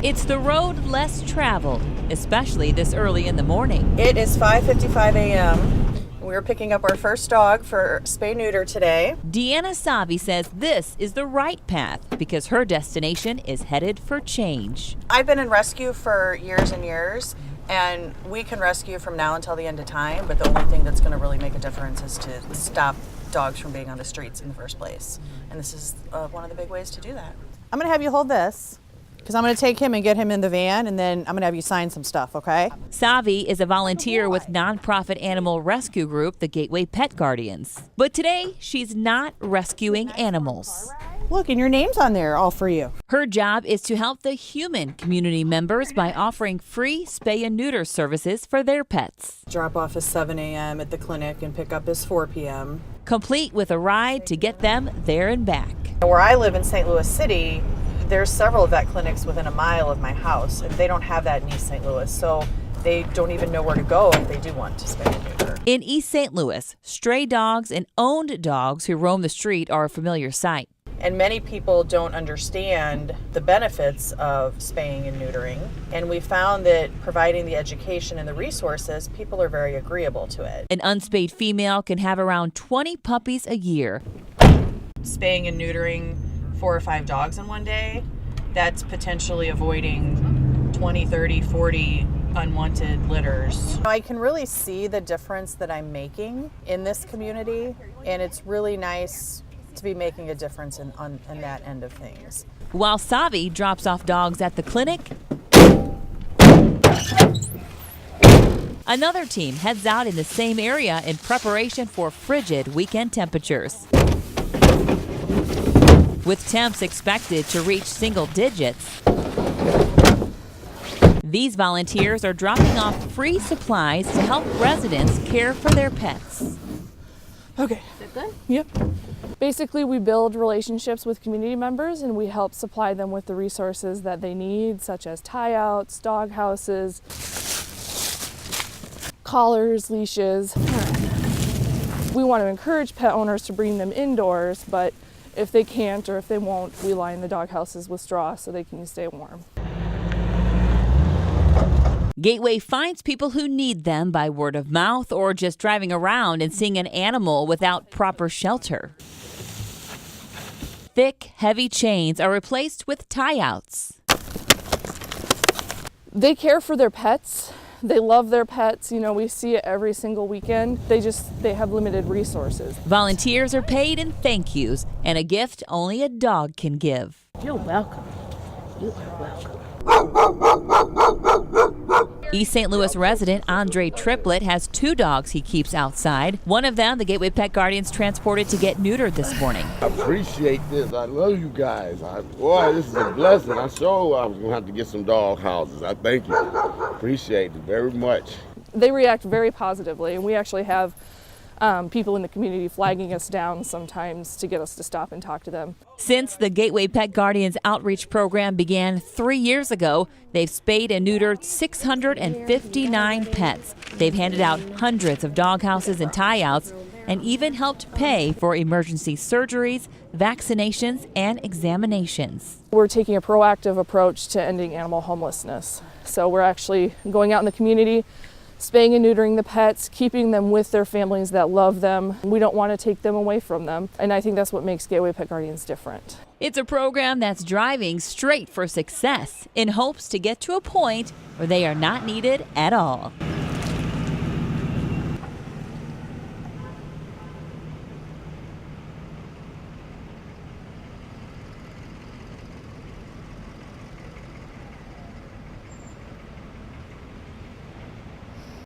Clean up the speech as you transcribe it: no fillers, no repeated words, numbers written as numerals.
It's the road less traveled, especially this early in the morning. It is 5:55 a.m. We're picking up our first dog for spay-neuter today. Deanna Savi says this is the right path because her destination is headed for change. I've been in rescue for years and years, and we can rescue from now until the end of time, but the only thing that's going to really make a difference is to stop dogs from being on the streets in the first place. And this is one of the big ways to do that. I'm going to have you hold this, because I'm going to take him and get him in the van, and then I'm going to have you sign some stuff, okay? Savi is a volunteer with nonprofit animal rescue group, the Gateway Pet Guardians. But today, she's not rescuing animals. Look, and your name's on there, all for you. Her job is to help the human community members by offering free spay and neuter services for their pets. Drop off is 7 a.m. at the clinic and pick up is 4 p.m. Complete with a ride to get them there and back. Where I live in St. Louis City, there's several vet clinics within a mile of my house, and they don't have that in East St. Louis, so they don't even know where to go if they do want to spay and neuter. In East St. Louis, stray dogs and owned dogs who roam the street are a familiar sight. And many people don't understand the benefits of spaying and neutering. And we found that providing the education and the resources, people are very agreeable to it. An unspayed female can have around 20 puppies a year. Spaying and neutering 4 or 5 dogs in one day, that's potentially avoiding 20, 30, 40 unwanted litters. I can really see the difference that I'm making in this community, and it's really nice to be making a difference in that end of things. While Savi drops off dogs at the clinic, another team heads out in the same area in preparation for frigid weekend temperatures. With temps expected to reach single digits, these volunteers are dropping off free supplies to help residents care for their pets. Okay. Is that good? Yep. Basically, we build relationships with community members and we help supply them with the resources that they need, such as tie-outs, dog houses, collars, leashes. We want to encourage pet owners to bring them indoors, but if they can't or if they won't, we line the dog houses with straw so they can stay warm. Gateway finds people who need them by word of mouth or just driving around and seeing an animal without proper shelter. Thick, heavy chains are replaced with tie-outs. They care for their pets. They love their pets. You know, we see it every single weekend. They have limited resources. Volunteers are paid in thank yous and a gift only a dog can give. You're welcome. You are welcome. East St. Louis resident Andre Triplett has 2 dogs he keeps outside. One of them, the Gateway Pet Guardians transported to get neutered this morning. I appreciate this. I love you guys. Boy, this is a blessing. I sure I was going to have to get some dog houses. I thank you. Appreciate it very much. They react very positively, and we actually have people in the community flagging us down sometimes to get us to stop and talk to them. Since the Gateway Pet Guardians outreach program began 3 years ago, they've spayed and neutered 659 pets. They've handed out hundreds of dog houses and tie-outs and even helped pay for emergency surgeries, vaccinations, and examinations. We're taking a proactive approach to ending animal homelessness. So we're actually going out in the community, spaying and neutering the pets, keeping them with their families that love them. We don't want to take them away from them. And I think that's what makes Gateway Pet Guardians different. It's a program that's driving straight for success in hopes to get to a point where they are not needed at all.